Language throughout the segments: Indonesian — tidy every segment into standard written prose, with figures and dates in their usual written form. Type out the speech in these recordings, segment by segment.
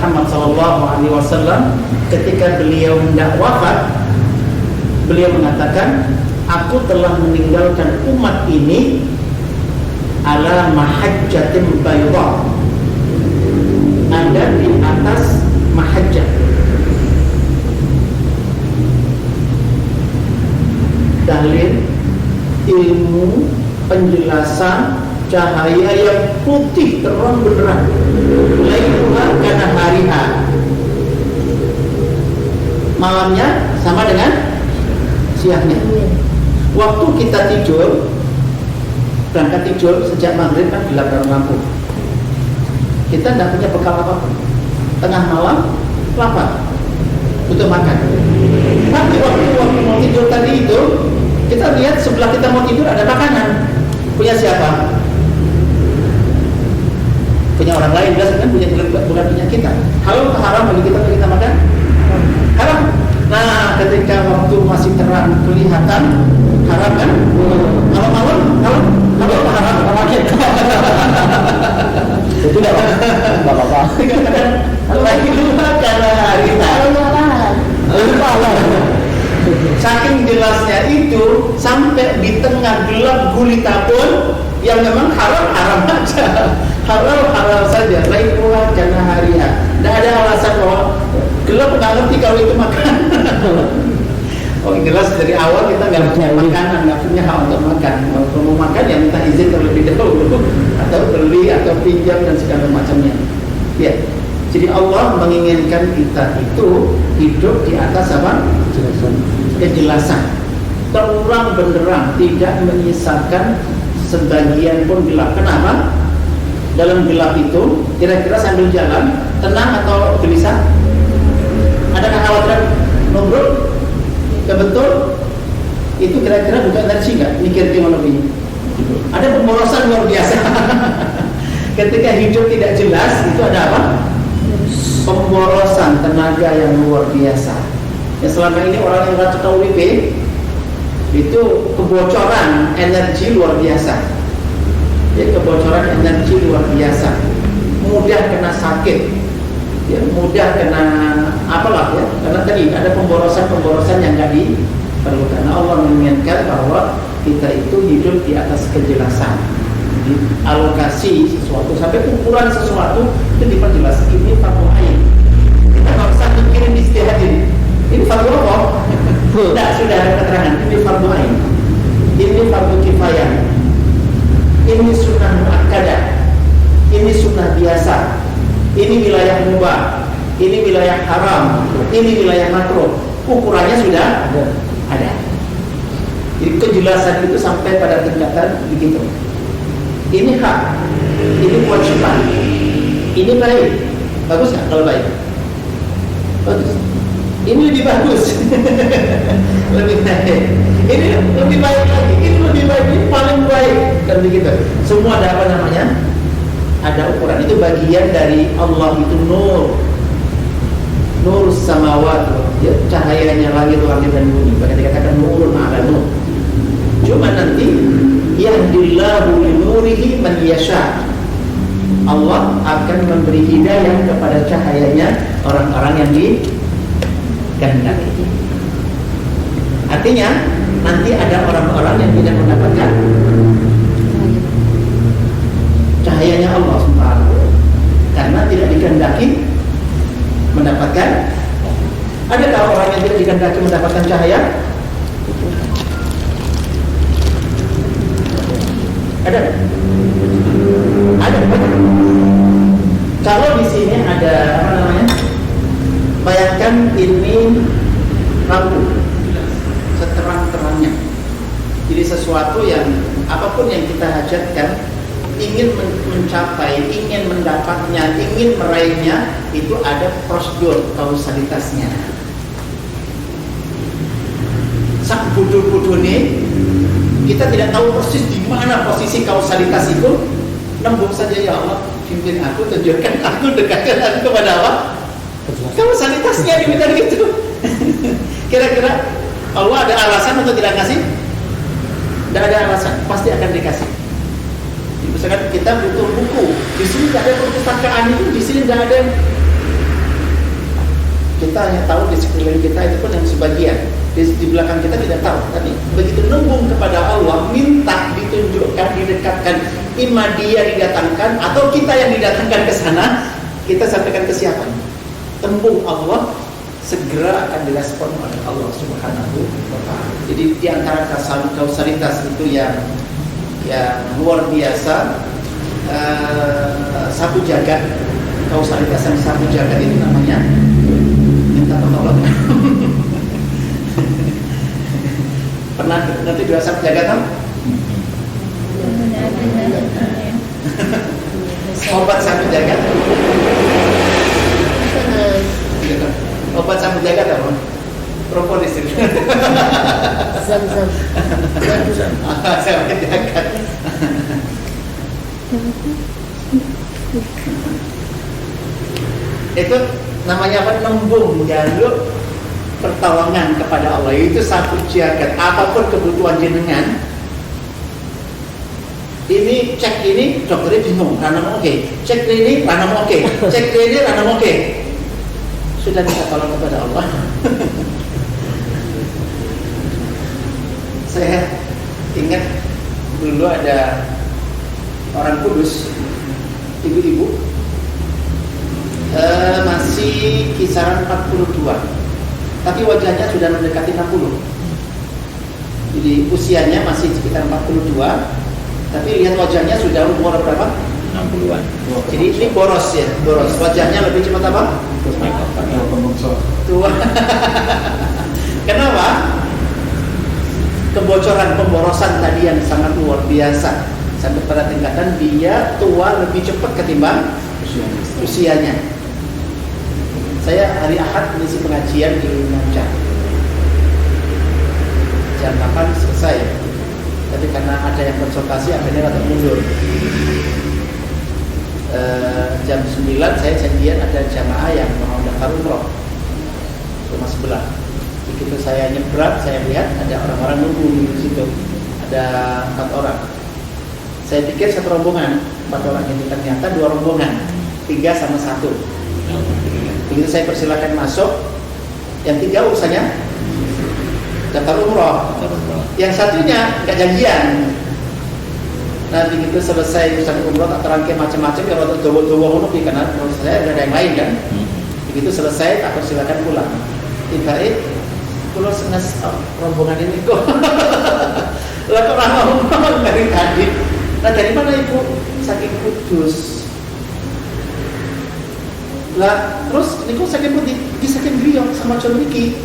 Muhammad SAW ketika beliau hendak wafat, beliau mengatakan, aku telah meninggalkan umat ini ala mahajjatin bayda, ada di atas mahajjah, dalil, ilmu, penjelasan, cahaya yang putih terang benderang, lailuha kana hariha, malamnya sama dengan siangnya. Waktu kita tidur, berangkat tidur sejak maghrib kan gelap dalam lampu, kita tidak punya bekal apapun. Tengah malam lapar, butuh makan. Tapi waktu mau tidur tadi itu, kita lihat sebelah kita mau tidur ada makanan. Punya siapa? Punya orang lain, jelas kan, bukan punya kita. Halal atau haram bagi kita untuk kita makan? Haram. Nah, ketika waktu masih terang kelihatan, haram kan? Kalau malam, kalau haram, itu tidak apa-apa. Lagi lupa karena hari saking jelasnya itu, sampai di tengah gelap gulita pun yang memang haram aja, halal saja. Lailuha kana hariha. Tidak ada alasan bahwa gelap nggak ngerti kalau itu makan. Oh, jelas dari awal kita nggak punya makanan, nggak punya hak untuk makan. Kalau mau makan ya minta izin terlebih dahulu, atau beli atau pinjam dan segala macamnya. Ya, jadi Allah menginginkan kita itu hidup di atas apa? Kejelasan, terang benderang, tidak menyisakan sebagian pun gelap. Kenapa? Dalam gelap itu kira-kira sambil jalan tenang atau gelisah? Ada kekhawatiran nomor kebetul itu kira-kira bukan energi nggak? Mikir teknologi. Ada pemborosan luar biasa. Ketika hidup tidak jelas itu ada apa? Pemborosan tenaga yang luar biasa. Ya, selama ini orang yang racun KWP itu kebocoran energi luar biasa. Ya, kebocoran energi luar biasa. Mudah kena sakit, ya, mudah kena apalah ya. Karena tadi ada pemborosan yang nggak diperlukan. Allah menginginkan bahwa kita itu hidup di atas kejelasan. Jadi, alokasi sesuatu sampai ukuran sesuatu itu diperjelas. Ini fardu ain. Kita nggak usah mikirin istihad ini. Ini fardu apa? Tidak, sudah ada keterangan. Ini fardu ain. Ini fardu kifayah. Ini sunnah muakkadah. Ini sunnah biasa. Ini wilayah mubah. Ini wilayah haram. Ini wilayah makruh. Ukurannya sudah ada. Jadi kejelasan itu sampai pada tingkatan begitu. Ini hak. Ini kewajiban. Ini baik. Bagus nggak kalau baik? Bagus. Ini lebih bagus. Lebih baik. Ini lebih baik lagi. Ini lebih baik. Ini paling baik. Dan begitu. Semua ada apa namanya? Ada ukuran. Itu bagian dari Allah itu nur. Nur samawat. Ya, cahayanya langit dan bumi. Bahkan dikatakan nurun ala nur. Cuma nanti yahdillahu li nurihi man yasha. Allah akan memberi hidayah kepada cahayanya orang-orang yang dikehendaki. Artinya nanti ada orang-orang yang tidak mendapatkan cahayanya Allah SWT karena tidak dikehendaki mendapatkan. Adakah orang yang tidak dikehendaki mendapatkan cahaya? Ada? Ada. Kalau di sini ada apa namanya? Bayangkan ini lampu seterang-terangnya. Jadi sesuatu yang apapun yang kita hajatkan, ingin mencapai, ingin mendapatnya, ingin meraihnya, itu ada prosedur kausalitasnya. Sak bodoh-bodoh nih, kita tidak tahu persis di mana posisi kausalitas itu. Nembung saja, ya Allah, pimpin aku, tunjukkan aku, dekatkan aku kepada apa? Kausalitasnya diminta gitu. Kira-kira Allah ada alasan atau tidak kasih? Tidak ada alasan, pasti akan dikasih. Misalkan kita butuh buku, di sini tidak ada perpustakaan itu, di sini tidak ada Kita hanya tahu di sekeliling kita itu pun yang sebagian. Di belakang kita tidak tahu. Tapi begitu nembung kepada Allah, minta ditunjukkan, didekatkan, imma dia didatangkan atau kita yang didatangkan ke sana, kita sampaikan ke siapa? Tembung Allah segera akan direspon oleh Allah Subhanahu wa Ta'ala. Jadi di antara kausalitas itu yang luar biasa, satu jagat, kausalitas yang satu jagat itu namanya minta pertolongan. Pernah nanti dua satu jagat kan? Obat satu jagat. Obat satu jagat apa? Propolis itu. Zam-zam. Satu jagat. Itu namanya apa? Nembung jalur pertolongan kepada Allah. Itu satu jagat. Apapun kebutuhan jenengan, ini cek ini dokternya bingung, ranam oke. Cek ini ranam oke. Cek ini ranam oke. Sudah minta tolong kepada Allah. Saya ingat dulu ada orang Kudus, ibu-ibu, masih kisaran 42, tapi wajahnya sudah mendekati 60. Jadi usianya masih sekitar 42, tapi lihat wajahnya sudah umur berapa? 60-an. Jadi ini boros ya, boros. Wajahnya lebih cepat apa? Tua. Kenapa? Kebocoran, pemborosan tadi yang sangat luar biasa, sampai pada tingkatan dia tua lebih cepat ketimbang usianya. Saya hari Ahad mengisi pengajian di Nongcang. Jam 8 selesai, tapi karena ada yang konsultasi akhirnya rada mundur. Jam 9 saya janjian ada jamaah yang mau daftar umroh rumah sebelah. Begitu saya nyebrang, saya lihat ada orang-orang nunggu di situ. Ada 4 orang. Saya pikir satu rombongan, 4 orang ini ternyata 2 rombongan, 3 sama 1. Begitu saya persilakan masuk, yang 3 urusannya daftar umroh, yang satunya nggak janjian. Nah begitu selesai urusan umroh tak terangkai macam-macam ya waktu doa-doa umroh karena menurut saya nggak ada yang lain kan. Begitu selesai tak persilakan pulang. Tiba-tiba pulau senes rombongan ini kok lah kok ramah dari tadi. Nah dari mana ibu? Saking Kudus. Lah terus ini kok saking putih, di saking Griong sama John Wiki.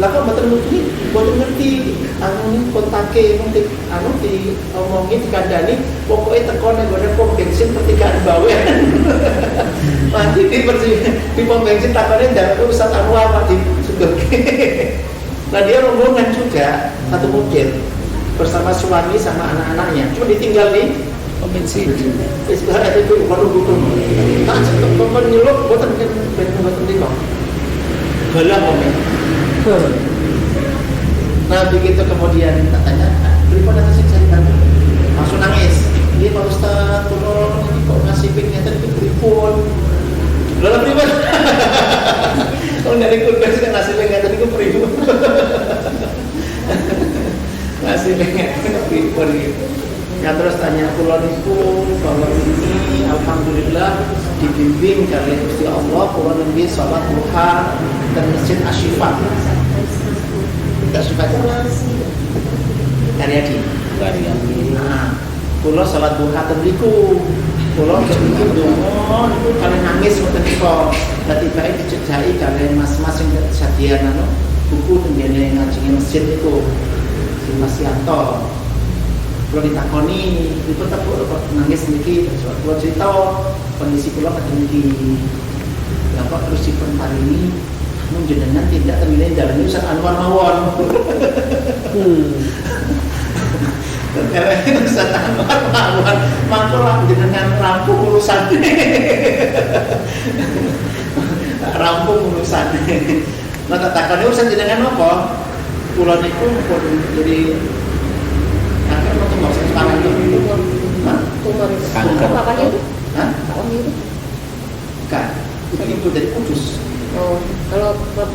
Lah kok betul ngerti anu kontake nanti anu di omongin dikandani pokoknya tekan nggone pom bensin pertigaan bawen. Nanti di pom bensin takane ndak urusan anu apa di Sudoke. Nah dia rombongan juga satu mobil bersama suami sama anak-anaknya. Cuma ditinggal di pom bensin. Istilah itu baru butuh. Tak cetok nyeluk boten diko. Galah komen. Nah begitu kemudian katanya daripada kasih saya langsung nangis. Dia Pak Ustaz tolong ini kok ngasih pinknya tadi pripun. Lalu pripun? Kalau dari kulkas kan ngasih pinknya tadi pripun. Ngasih pinknya pripun gitu. Ya terus tanya kula niku bahwa ini alhamdulillah dibimbing kali Gusti Allah kula nembe salat duha dan masjid Asy-Syifa. Asy-Syifa Karyadi. Nah, kula salat duha ten niku. Kula kepengin donga niku kalian nangis ngoten niku. Dadi bae dicedhaki kalian mas-mas sing kesadian anu buku tenggene ngajenge masjid niku. Si Mas Yanto. Kalau ditakoni, itu tak kok nangis niki, kalau cerita kondisi pulau pada niki, lapak terus si perempuan ini, menjenengan tidak terminai dalam Ustaz Anwar Mawon. Ustaz Anwar Mawon, makulah jenengan rampung urusan, rampung urusan. Nah takoni urusan jenengan apa? Pulau niku pun jadi sekarang itu, tumor apanya itu? Hah? Apanya itu? Kan? itu dari kudus. Oh, kalau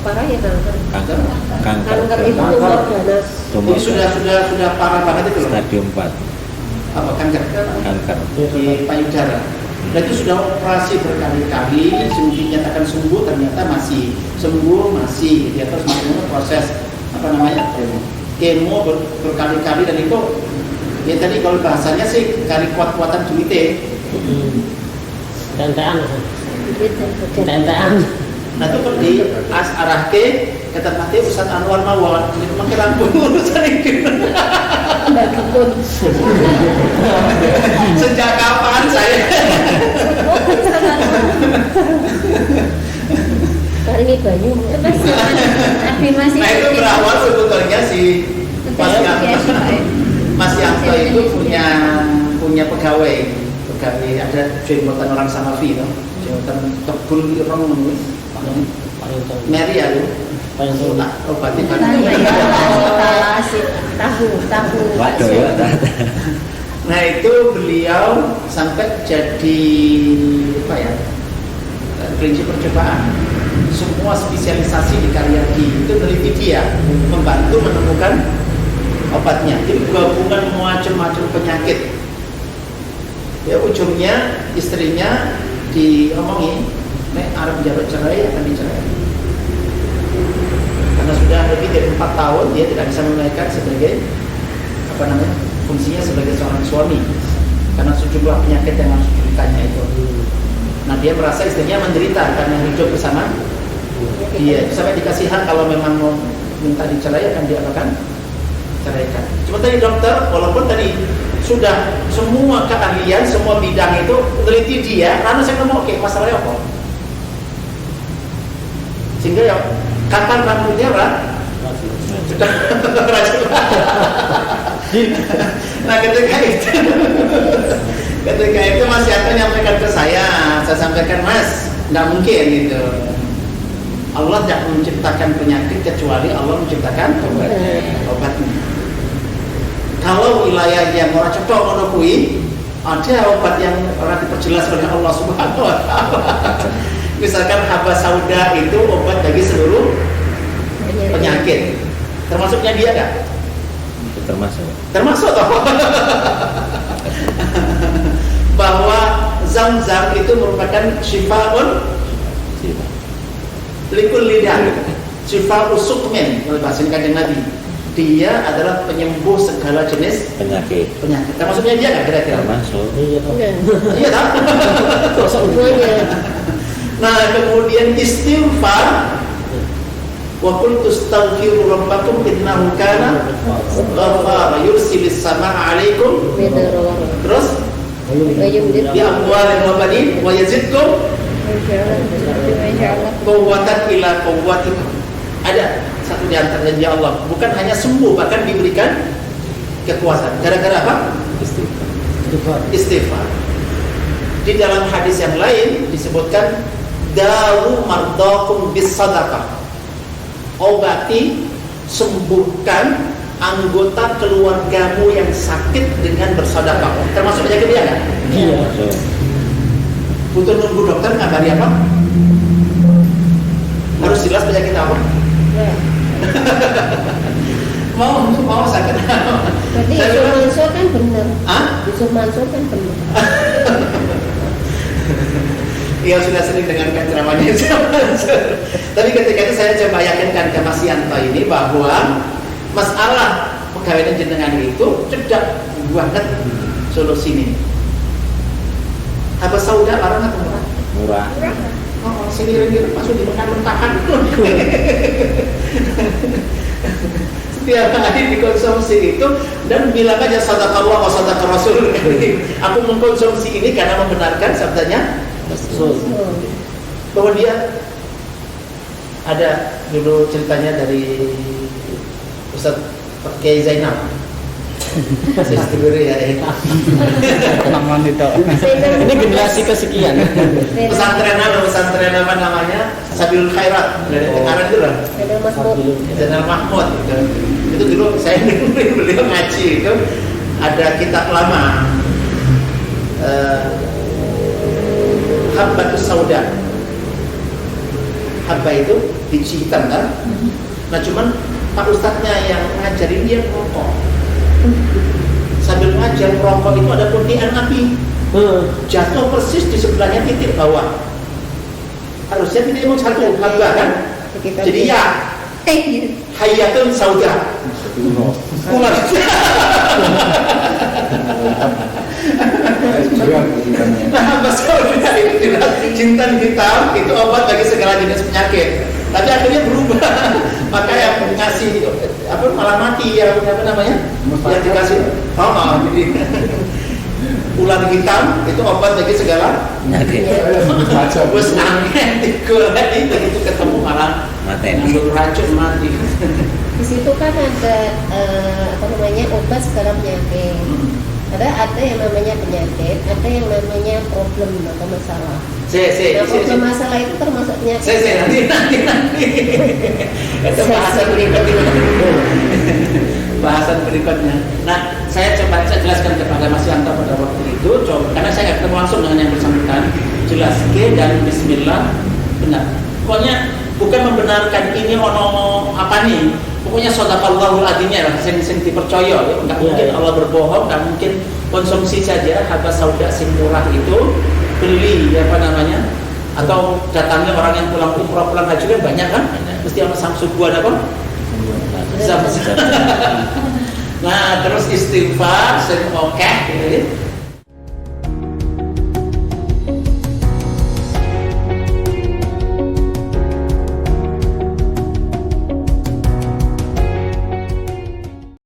parah ya kanker. Kanker itu Kanker. tumor ganas. Jadi sudah parah banget itu loh. Stadium 4 Apa kanker kanker. di payudara. Dan itu sudah operasi berkali-kali, dinyatakan sembuh, ternyata masih sembuh, masih dia terus masih proses apa namanya kemo berkali-kali, dan itu ya tadi kalau bahasanya sih kali kuat-kuatan duitnya. Tentean. Gitu. Tentean. Nah itu kan di arah ke kata mati Ustaz Anwar Mawar jadi makin rampung urusan ini. Bagipun. Sejak kapan saya? Kali ini banyu. Afirmasi. Nah itu berawal sebetulnya si Mas Yanto itu punya pegawai ada jembatan orang Samavi itu jembatan Tebul orang Mary ya lu Paling sulit. obati kan. Tahu. Waduh ya. Nah itu beliau sampai jadi apa ya, kelinci percobaan. Semua spesialisasi di Karyadi itu meneliti dia, membantu menemukan obatnya. Jadi gabungan macam-macam penyakit. Ya ujungnya istrinya diomongi, nek arep njaluk cerai akan dicerai. Karena sudah lebih dari 4 tahun dia tidak bisa menunaikan sebagai apa namanya fungsinya sebagai seorang suami karena sejumlah penyakit yang harus dideritanya itu. Nah dia merasa istrinya menderita karena hidup bersama dia. Sampai dikasih hak kalau memang mau minta dicerai akan diapakan ceraikan. Cuma tadi dokter walaupun tadi sudah semua keahlian semua bidang itu meneliti dia, karena saya ngomong oke masalahnya apa? Sehingga ya kapan rambutnya Pak? Sudah racun. Nah ketika itu Mas Yanto menyampaikan ke saya sampaikan Mas, nggak mungkin gitu. Allah tidak menciptakan penyakit kecuali Allah menciptakan obatnya. Kalau wilayah yang orang cocok monokui, ada obat yang orang diperjelas oleh Allah Subhanahu Wa Taala. Misalkan haba sauda itu obat bagi seluruh penyakit, termasuknya dia kan? Termasuk toh. Bahwa zam-zam itu merupakan syifaun likul lidah, syifaun sukmen oleh bahasa Kanjeng Nabi. Dia adalah penyembuh segala jenis penyakit. Termasuknya dia kan kira-kira? Termasuk. Iya tak? Semuanya. Nah kemudian istighfar wa qul tastaghfiru rabbakum innahu kana ghaffara yursilis samaa'a 'alaikum terus bi amwalin wa banin wa yazidkum quwwatan ila quwwatikum. Ada satu di antara janji Allah bukan hanya sembuh bahkan diberikan kekuatan. Gara-gara apa? Istighfar. Di dalam hadis yang lain disebutkan dawu mardakum bis sadaqah. Obati, sembuhkan anggota keluargamu yang sakit dengan bersedekah. Termasuk penyakit dia kan? Iya. Butuh nunggu dokter ngabari apa? Harus jelas penyakit apa? mau sakit. Berarti Yusuf Mansur kan benar. Yusuf Mansur kan benar. Iya sudah sering dengarkan ceramahnya. Tapi ketika itu saya coba yakinkan ke Mas Yanto ini bahwa masalah pegawai jenengan itu cedak banget solusi ini. Apa sauda larang atau murah? Murah. Oh, sini masuk di mentah-mentahan. Setiap hari dikonsumsi itu dan bilang aja sadaqallah wa sadaqar rasul. Aku mengkonsumsi ini karena membenarkan sabdanya Rasul. Bahwa dia ada dulu ceritanya dari Ustaz Kiai Zainal. Ya. Teman itu. Ini generasi kesekian. Pesantren apa namanya? Sabilul Khairat dari Tekanan itu lah. Zainal Mahmud gitu. Itu dulu saya beliau ngaji itu ada kitab lama Habbatus Sauda haba itu biji hitam kan. Nah cuman Pak Ustadznya yang ngajarin dia merokok. Sambil ngajar merokok itu ada puntian api. Jatuh persis di sebelahnya titik bawah. Harusnya tidak mau satu haba kan. Jadi ya hayatun sauda. Ular. Nah, sauda itu jintan hitam itu obat bagi segala jenis penyakit. Tapi akhirnya berubah. Maka yang ngasih apa malah mati yang apa namanya? Yang dikasih jadi ular hitam itu obat bagi segala penyakit. Bos angin digoreng itu ketemu malah nganggur racun mati. Di situ kan ada apa namanya obat segala penyakit. Ada yang namanya penyakit, ada yang namanya problem atau masalah. Problem masalah itu termasuk penyakit. Nanti. Itu bahasan berikutnya. Nah, saya jelaskan kepada Mas Yanto pada waktu itu, karena saya nggak ketemu langsung dengan yang bersangkutan. Jelas dan Bismillah benar. Pokoknya bukan membenarkan ini ono apa nih. Pokoknya shadaqallahul adzimnya lah, sing dipercaya ya. Enggak mungkin Allah berbohong, enggak mungkin konsumsi saja haba sauda sing murah itu beli apa namanya atau datangnya orang yang pulang umrah pulang haji kan banyak kan, mesti sama Samsung gua ada apa? Nah terus istighfar, sering oke,